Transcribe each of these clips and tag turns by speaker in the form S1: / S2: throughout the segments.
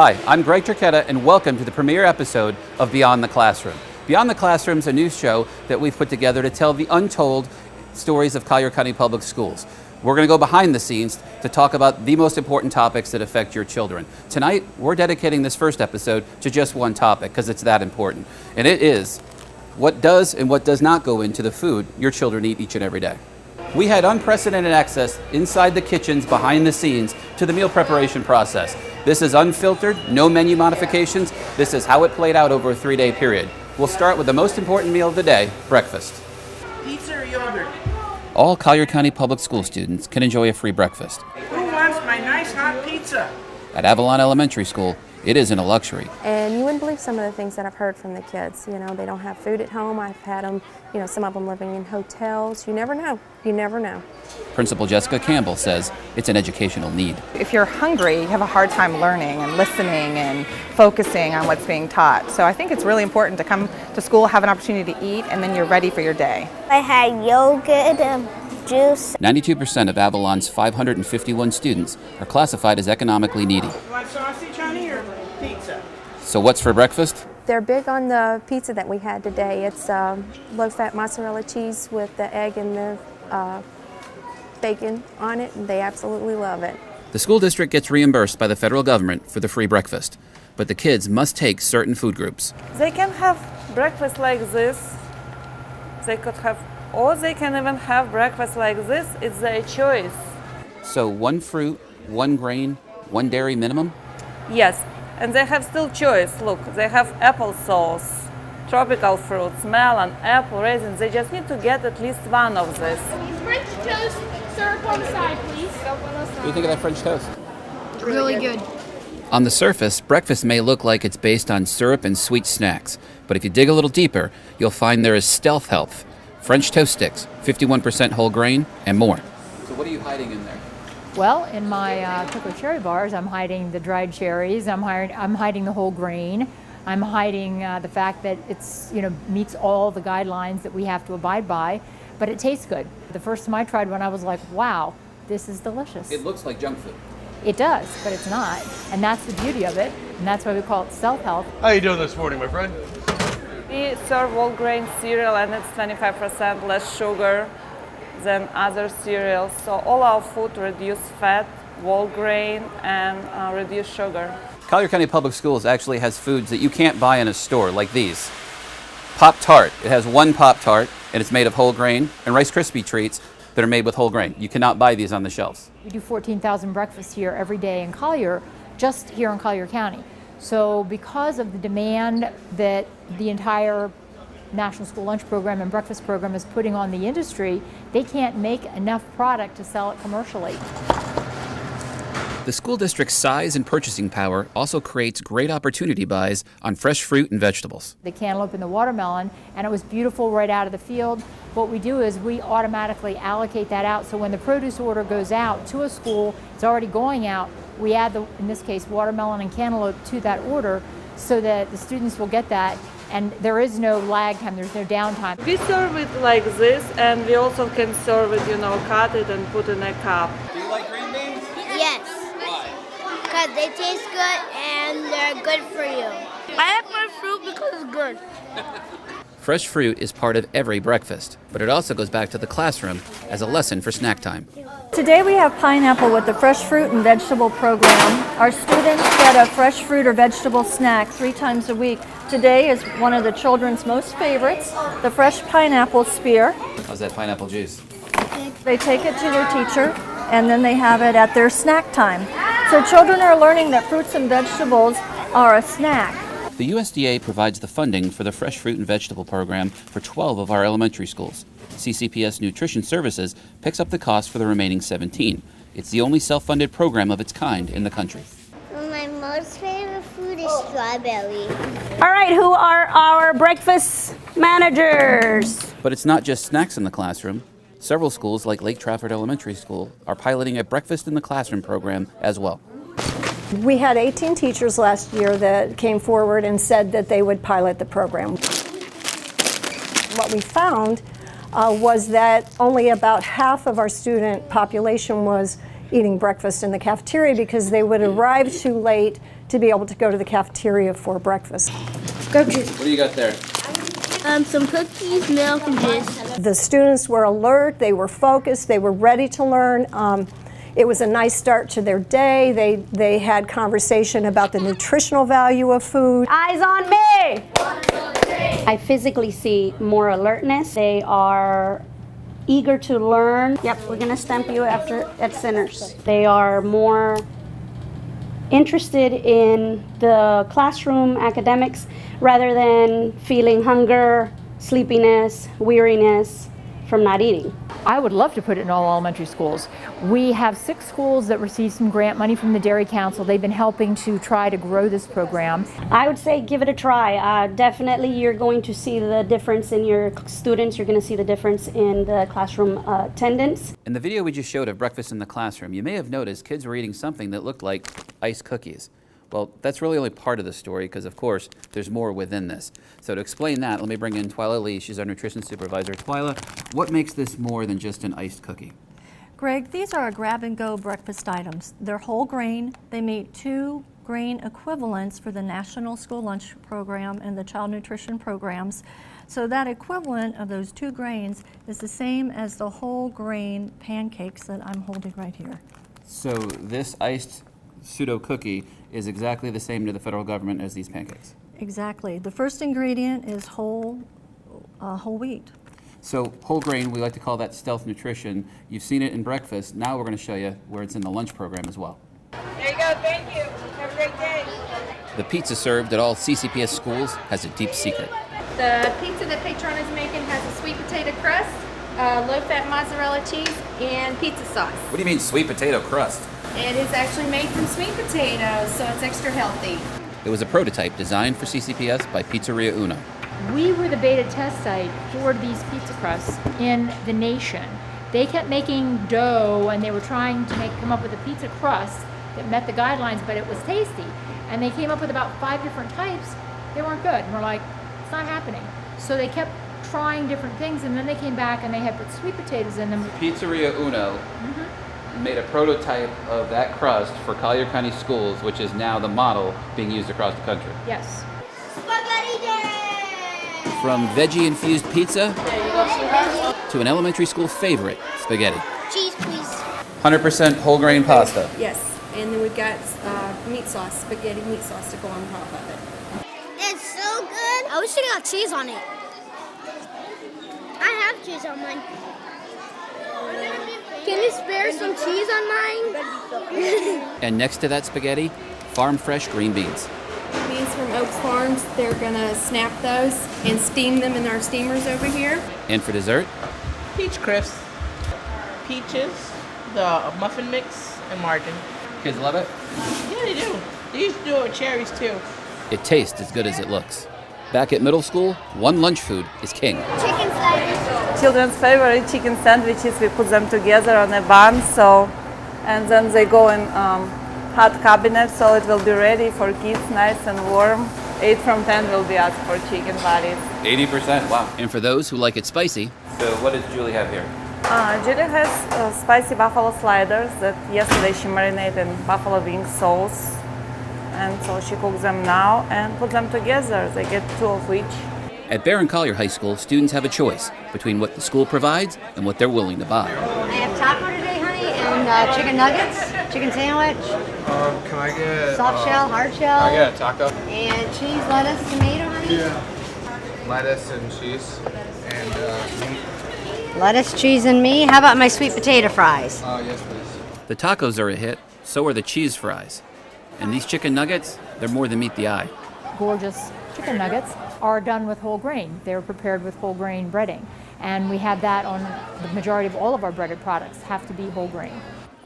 S1: Hi, I'm Greg Turquetta, and welcome to the premiere episode of Beyond the Classroom. Beyond the Classroom is a news show that we've put together to tell the untold stories of Collier County Public Schools. We're going to go behind the scenes to talk about the most important topics that affect your children. Tonight, we're dedicating this first episode to just one topic because it's that important, and it is what does and what does not go into the food your children eat each and every day. We had unprecedented access inside the kitchens, behind the scenes, to the meal preparation process. This is unfiltered, no menu modifications. This is how it played out over a 3-day period. We'll start with the most important meal of the day, breakfast.
S2: Pizza or yogurt?
S1: All Collier County Public School students can enjoy a free breakfast.
S2: Who wants my nice hot pizza?
S1: At Avalon Elementary School, it isn't a luxury.
S3: And you wouldn't believe some of the things that I've heard from the kids. You know, they don't have food at home. I've had them, some of them living in hotels. You never know. You never know.
S1: Principal Jessica Campbell says it's an educational need.
S4: If you're hungry, you have a hard time learning and listening and focusing on what's being taught. So I think it's really important to come to school, have an opportunity to eat, and then you're ready for your day.
S5: I had yogurt, juice.
S1: 92% of Avalon's 551 students are classified as economically needy.
S2: You want sausage, honey, or pizza?
S1: So what's for breakfast?
S3: They're big on the pizza that we had today. It's low-fat mozzarella cheese with the egg and the bacon on it, and they absolutely love it.
S1: The school district gets reimbursed by the federal government for the free breakfast, but the kids must take certain food groups.
S6: They can have breakfast like this. They could have, or they can even have breakfast like this. It's their choice.
S1: So 1 fruit, 1 grain, 1 dairy minimum?
S6: Yes, and they have still choice. Look, they have applesauce, tropical fruits, melon, apple, raisins. They just need to get at least one of this.
S7: French toast, syrup on the side, please.
S1: What do you think of that French toast?
S7: Really good.
S1: On the surface, breakfast may look like it's based on syrup and sweet snacks, but if you dig a little deeper, you'll find there is stealth health, French toast sticks, 51% whole grain, and more. So what are you hiding in there?
S8: Well, in my Cocoa Cherry bars, I'm hiding the dried cherries. I'm hiding the whole grain. I'm hiding the fact that it's meets all the guidelines that we have to abide by, but it tastes good. The first time I tried one, I was like, wow, this is delicious.
S1: It looks like junk food.
S8: It does, but it's not, and that's the beauty of it, and that's why we call it self-health.
S9: How you doing this morning, my friend?
S6: We serve whole grain cereal, and it's 25% less sugar than other cereals. So all our food reduce fat, whole grain, and reduce sugar.
S1: Collier County Public Schools actually has foods that you can't buy in a store, like these. Pop-Tart. It has 1 Pop-Tart, and it's made of whole grain, and Rice Krispie treats that are made with whole grain. You cannot buy these on the shelves.
S8: We do 14,000 breakfasts here every day in Collier, just here in Collier County. So because of the demand that the entire National School Lunch Program and Breakfast Program is putting on the industry, they can't make enough product to sell it commercially.
S1: The school district's size and purchasing power also creates great opportunity buys on fresh fruit and vegetables.
S8: The cantaloupe and the watermelon, and it was beautiful right out of the field. What we do is we automatically allocate that out, so when the produce order goes out to a school, it's already going out, we add, in this case, watermelon and cantaloupe to that order so that the students will get that, and there is no lag time, there's no downtime.
S6: We serve it like this, and we also can serve it, cut it and put in a cup.
S1: Do you like green beans?
S5: Yes.
S1: Why?
S5: Because they taste good and they're good for you. I like my fruit because it's good.
S1: Fresh fruit is part of every breakfast, but it also goes back to the classroom as a lesson for snack time.
S10: Today we have pineapple with the Fresh Fruit and Vegetable program. Our students get a fresh fruit or vegetable snack 3 times a week. Today is one of the children's most favorites, the fresh pineapple spear.
S1: How's that pineapple juice?
S10: They take it to their teacher and then they have it at their snack time. So children are learning that fruits and vegetables are a snack.
S1: The USDA provides the funding for the Fresh Fruit and Vegetable program for 12 of our elementary schools. CCPS Nutrition Services picks up the cost for the remaining 17. It's the only self-funded program of its kind in the country.
S5: My most favorite food is strawberry.
S7: All right, who are our breakfast managers?
S1: But it's not just snacks in the classroom. Several schools, like Lake Trafford Elementary School, are piloting a breakfast in the classroom program as well.
S10: We had 18 teachers last year that came forward and said that they would pilot the program. What we found was that only about half of our student population was eating breakfast in the cafeteria because they would arrive too late to be able to go to the cafeteria for breakfast.
S5: Go juice.
S1: What do you got there?
S5: Some cookies, milk, and juice.
S10: The students were alert, they were focused, they were ready to learn. It was a nice start to their day. They had conversation about the nutritional value of food.
S7: Eyes on me! I physically see more alertness. They are eager to learn. Yep, we're gonna stamp you at centers. They are more interested in the classroom academics rather than feeling hunger, sleepiness, weariness from not eating.
S8: I would love to put it in all elementary schools. We have 6 schools that receive some grant money from the Dairy Council. They've been helping to try to grow this program.
S7: I would say give it a try. Definitely you're going to see the difference in your students. You're going to see the difference in the classroom attendance.
S1: In the video we just showed of breakfast in the classroom, you may have noticed kids were eating something that looked like ice cookies. Well, that's really only part of the story because, of course, there's more within this. So to explain that, let me bring in Twyla Lee. She's our nutrition supervisor. Twyla, what makes this more than just an iced cookie?
S10: Greg, these are grab-and-go breakfast items. They're whole grain. They meet 2 grain equivalents for the National School Lunch Program and the Child Nutrition Programs. So that equivalent of those 2 grains is the same as the whole grain pancakes that I'm holding right here.
S1: So this iced pseudo cookie is exactly the same to the federal government as these pancakes.
S10: Exactly. The first ingredient is whole wheat.
S1: So whole grain, we like to call that stealth nutrition. You've seen it in breakfast. Now we're going to show you where it's in the lunch program as well.
S2: There you go. Thank you. Have a great day.
S1: The pizza served at all CCPS schools has a deep secret.
S9: The pizza that Patron is making has a sweet potato crust, low-fat mozzarella cheese, and pizza sauce.
S1: What do you mean sweet potato crust?
S9: It is actually made from sweet potatoes, so it's extra healthy.
S1: It was a prototype designed for CCPS by Pizzeria Uno.
S8: We were the beta test site for these pizza crusts in the nation. They kept making dough and they were trying to come up with a pizza crust that met the guidelines, but it was tasty. And they came up with about 5 different types. They weren't good. And we're like, it's not happening. So they kept trying different things, and then they came back and they had put sweet potatoes in them.
S1: Pizzeria Uno made a prototype of that crust for Collier County schools, which is now the model being used across the country.
S8: Yes.
S5: Spaghetti day!
S1: From veggie-infused pizza to an elementary school favorite, spaghetti.
S5: Cheese, please.
S1: 100% whole grain pasta.
S9: Yes, and then we've got meat sauce, spaghetti meat sauce to go on top of it.
S5: It's so good. I wish it got cheese on it. I have cheese on mine. Can you spare some cheese on mine?
S1: And next to that spaghetti, farm-fresh green beans.
S9: Beans from Oaks Farms, they're gonna snap those and steam them in our steamers over here.
S1: And for dessert,
S2: Peach crisps, peaches, the muffin mix, and margarine.
S1: kids love it.
S2: Yeah, they do. They used to do it with cherries too.
S1: It tastes as good as it looks. Back at middle school, one lunch food is king.
S5: Chicken slices.
S6: Children's favorite chicken sandwiches, we put them together on a bun, and then they go in hot cabinet, so it will be ready for kids, nice and warm. 8 from 10 will be asked for chicken patties.
S1: 80%, wow. And for those who like it spicy, so what does Julie have here?
S6: Julie has spicy buffalo sliders that yesterday she marinated in buffalo wing sauce. And so she cooks them now and put them together. They get 2 of each.
S1: At Barron Collier High School, students have a choice between what the school provides and what they're willing to buy.
S11: I have taco today, honey, and chicken nuggets, chicken sandwich.
S12: Can I get
S11: soft shell, hard shell?
S12: Can I get a taco?
S11: And cheese, lettuce, tomato, honey.
S12: Yeah. Lettuce and cheese and meat.
S11: Lettuce, cheese, and me. How about my sweet potato fries?
S12: Yes, please.
S1: The tacos are a hit, so are the cheese fries. And these chicken nuggets, they're more than meet the eye.
S8: Gorgeous chicken nuggets are done with whole grain. They're prepared with whole grain breading. And we have that on the majority of all of our breaded products, have to be whole grain.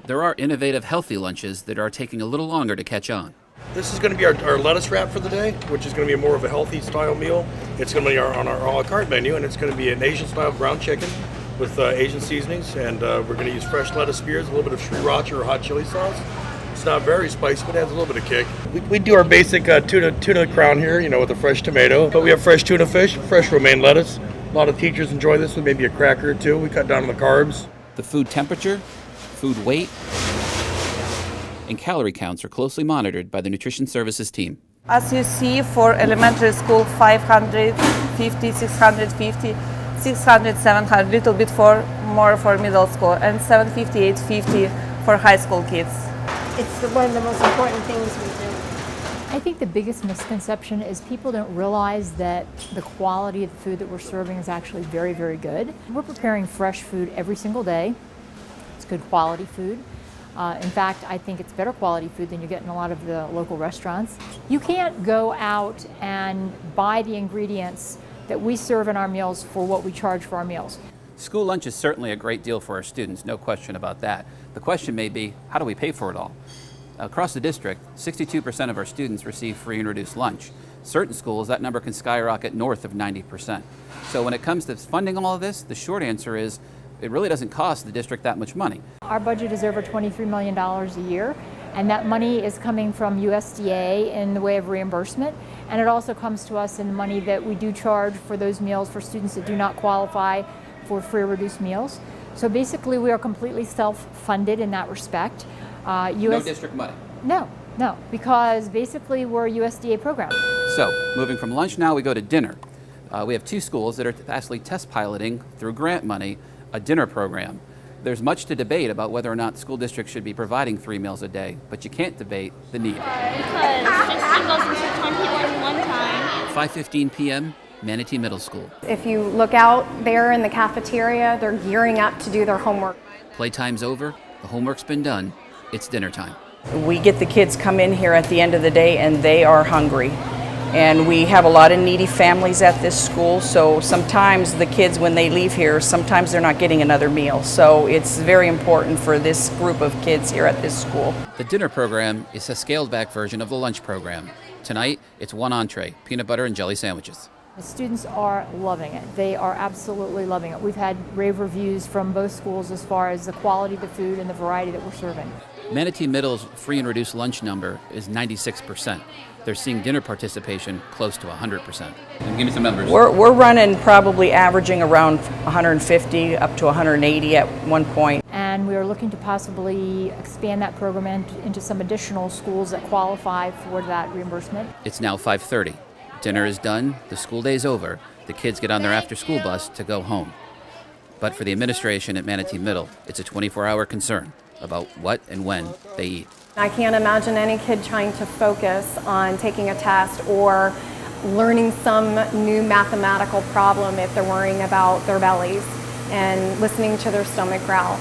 S1: There are innovative, healthy lunches that are taking a little longer to catch on.
S13: This is going to be our lettuce wrap for the day, which is going to be more of a healthy style meal. It's going to be on our a la carte menu, and it's going to be an Asian style ground chicken with Asian seasonings, and we're going to use fresh lettuce spears, a little bit of sriracha or hot chili sauce. It's not very spicy, but it has a little bit of kick. We do our basic tuna crown here, with a fresh tomato, but we have fresh tuna fish, fresh romaine lettuce. A lot of teachers enjoy this with maybe a cracker or 2. We cut down on the carbs.
S1: The food temperature, food weight, and calorie counts are closely monitored by the nutrition services team.
S6: As you see, for elementary school, 550, 650, 600, 700, little bit more for middle school, and 750, 850 for high school kids.
S11: It's one of the most important things we do.
S8: I think the biggest misconception is people don't realize that the quality of the food that we're serving is actually very, very good. We're preparing fresh food every single day. It's good quality food. In fact, I think it's better quality food than you get in a lot of the local restaurants. You can't go out and buy the ingredients that we serve in our meals for what we charge for our meals.
S1: School lunch is certainly a great deal for our students, no question about that. The question may be, how do we pay for it all? Across the district, 62% of our students receive free and reduced lunch. Certain schools, that number can skyrocket north of 90%. So when it comes to funding all of this, the short answer is it really doesn't cost the district that much money.
S8: Our budget is over $23 million a year, and that money is coming from USDA in the way of reimbursement, and it also comes to us in the money that we do charge for those meals for students that do not qualify for free or reduced meals. So basically we are completely self-funded in that respect.
S1: No district money?
S8: No, because basically we're a USDA program.
S1: So, moving from lunch now, we go to dinner. We have two schools that are actually test piloting, through grant money, a dinner program. There's much to debate about whether or not school districts should be providing 3 meals a day, but you can't debate the need.
S5: Because 16 goes into 21 one time.
S1: 5:15 p.m., Manatee Middle School.
S14: If you look out there in the cafeteria, they're gearing up to do their homework.
S1: Playtime's over, the homework's been done, it's dinner time.
S15: We get the kids come in here at the end of the day and they are hungry. And we have a lot of needy families at this school, so sometimes the kids, when they leave here, sometimes they're not getting another meal. So it's very important for this group of kids here at this school.
S1: The dinner program is a scaled-back version of the lunch program. Tonight, it's one entree, peanut butter and jelly sandwiches.
S8: The students are loving it. They are absolutely loving it. We've had rave reviews from both schools as far as the quality of the food and the variety that we're serving.
S1: Manatee Middle's free and reduced lunch number is 96%. They're seeing dinner participation close to 100%. And give me some numbers.
S15: We're running probably averaging around 150 up to 180 at one point.
S8: And we are looking to possibly expand that program into some additional schools that qualify for that reimbursement.
S1: It's now 5:30. Dinner is done, the school day's over, the kids get on their after-school bus to go home. But for the administration at Manatee Middle, it's a 24-hour concern about what and when they eat.
S14: I can't imagine any kid trying to focus on taking a test or learning some new mathematical problem if they're worrying about their bellies and listening to their stomach growl.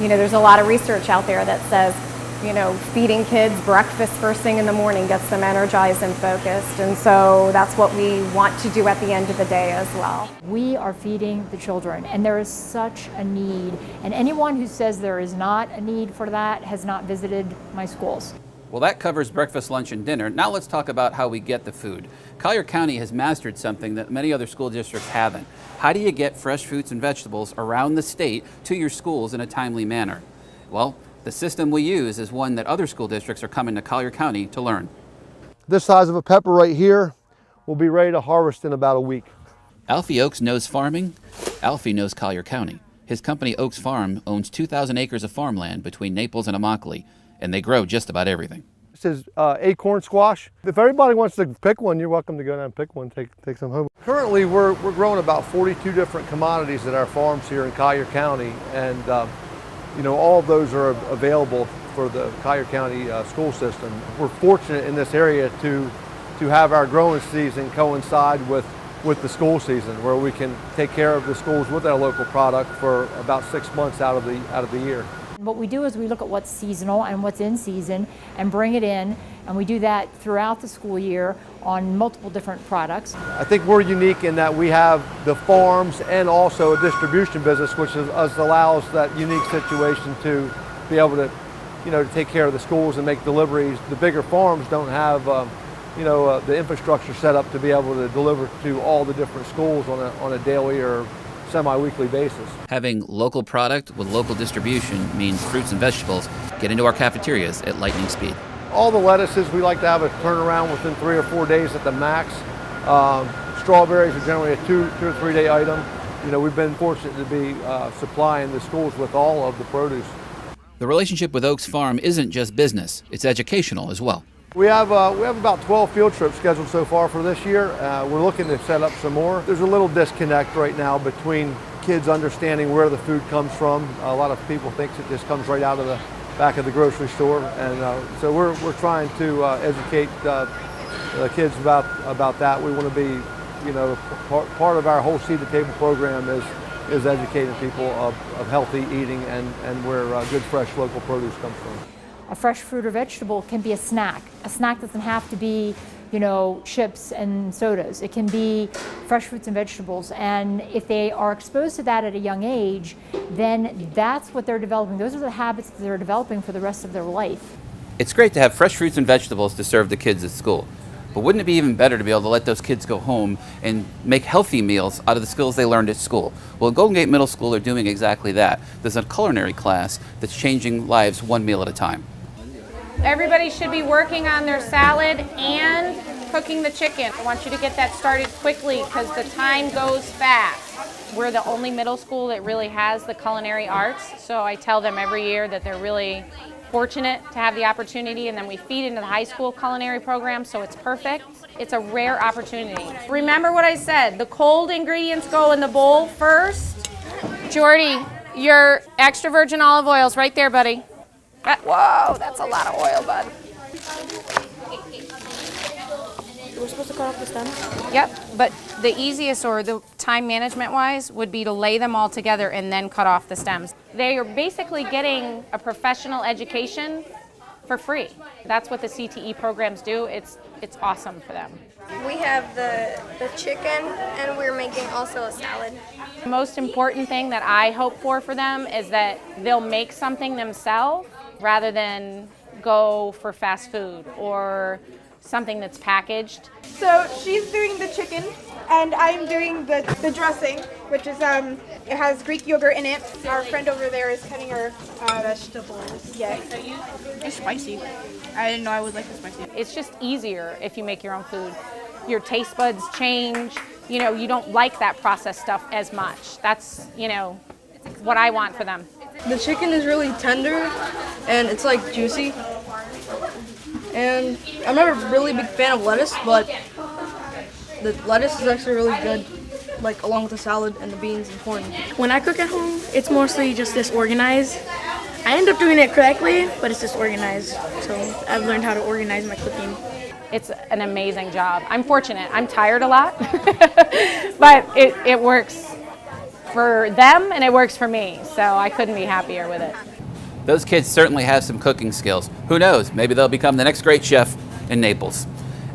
S14: You know, there's a lot of research out there that says, you know, feeding kids breakfast first thing in the morning gets them energized and focused, and so that's what we want to do at the end of the day as well.
S8: We are feeding the children, and there is such a need, and anyone who says there is not a need for that has not visited my schools.
S1: Well, that covers breakfast, lunch, and dinner. Now let's talk about how we get the food. Collier County has mastered something that many other school districts haven't. How do you get fresh fruits and vegetables around the state to your schools in a timely manner? Well, the system we use is one that other school districts are coming to Collier County to learn.
S16: This size of a pepper right here will be ready to harvest in about a week.
S1: Alfie Oaks knows farming. Alfie knows Collier County. His company Oaks Farm owns 2,000 acres of farmland between Naples and Immokalee, and they grow just about everything.
S16: This is acorn squash. If everybody wants to pick one, you're welcome to go down and pick one, take some home. Currently, we're growing about 42 different commodities at our farms here in Collier County, and you know, all of those are available for the Collier County school system. We're fortunate in this area to have our growing season coincide with the school season, where we can take care of the schools with our local product for about 6 months out of the year.
S8: What we do is we look at what's seasonal and what's in season and bring it in, and we do that throughout the school year on multiple different products.
S16: I think we're unique in that we have the farms and also a distribution business, which allows that unique situation to be able to, you know, to take care of the schools and make deliveries. The bigger farms don't have, you know, the infrastructure set up to be able to deliver to all the different schools on a daily or semi-weekly basis.
S1: Having local product with local distribution means fruits and vegetables get into our cafeterias at lightning speed.
S16: All the lettuces, we like to have a turnaround within 3 or 4 days at the max. Strawberries are generally a 2 or 3 day item. You know, we've been fortunate to be supplying the schools with all of the produce.
S1: The relationship with Oaks Farm isn't just business, it's educational as well.
S16: We have about 12 field trips scheduled so far for this year. We're looking to set up some more. There's a little disconnect right now between kids understanding where the food comes from. A lot of people think it just comes right out of the back of the grocery store, and so we're trying to educate the kids about that. We want to be, part of our whole Seed to Table program is educating people of healthy eating and where good fresh local produce comes from.
S8: A fresh fruit or vegetable can be a snack. A snack doesn't have to be, chips and sodas. It can be fresh fruits and vegetables. And if they are exposed to that at a young age, then that's what they're developing. Those are the habits that they're developing for the rest of their life.
S1: It's great to have fresh fruits and vegetables to serve the kids at school. But wouldn't it be even better to be able to let those kids go home and make healthy meals out of the skills they learned at school? Well, Golden Gate Middle School are doing exactly that. There's a culinary class that's changing lives one meal at a time.
S17: Everybody should be working on their salad and cooking the chicken. I want you to get that started quickly because the time goes fast. We're the only middle school that really has the culinary arts, so I tell them every year that they're really fortunate to have the opportunity, and then we feed into the high school culinary program, so it's perfect. It's a rare opportunity. Remember what I said, the cold ingredients go in the bowl first. Jordy, your extra virgin olive oil's right there, buddy. Whoa, that's a lot of oil, bud.
S5: We're supposed to cut off the stems?
S17: Yep, but the easiest or the time management wise would be to lay them all together and then cut off the stems. They are basically getting a professional education for free. That's what the CTE programs do. It's awesome for them.
S5: We have the chicken, and we're making also a salad.
S17: The most important thing that I hope for them is that they'll make something themselves rather than go for fast food or something that's packaged.
S18: So she's doing the chicken, and I'm doing the dressing, which is it has Greek yogurt in it. Our friend over there is cutting her vegetables. Yes.
S2: It's spicy. I didn't know I would like the spicy.
S17: It's just easier if you make your own food. Your taste buds change. You don't like that processed stuff as much. That's, what I want for them.
S19: The chicken is really tender, and it's like juicy. And I'm not a really big fan of lettuce, but the lettuce is actually really good, like along with the salad and the beans and corn.
S20: When I cook at home, it's mostly just disorganized. I end up doing it correctly, but it's disorganized. So I've learned how to organize my cooking.
S17: It's an amazing job. I'm fortunate. I'm tired a lot, but it works for them and it works for me. So I couldn't be happier with it.
S1: Those kids certainly have some cooking skills. Who knows, maybe they'll become the next great chef in Naples.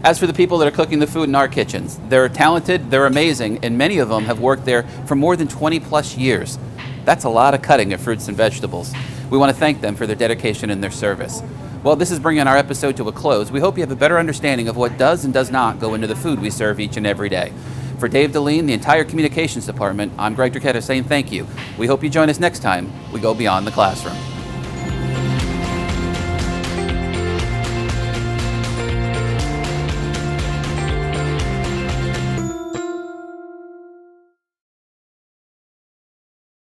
S1: As for the people that are cooking the food in our kitchens, they're talented, they're amazing, and many of them have worked there for more than 20 plus years. That's a lot of cutting of fruits and vegetables. We want to thank them for their dedication and their service. Well, this is bringing our episode to a close. We hope you have a better understanding of what does and does not go into the food we serve each and every day. For Dave Deline, the entire communications department, I'm Greg Drichetto saying thank you. We hope you join us next time we go beyond the classroom.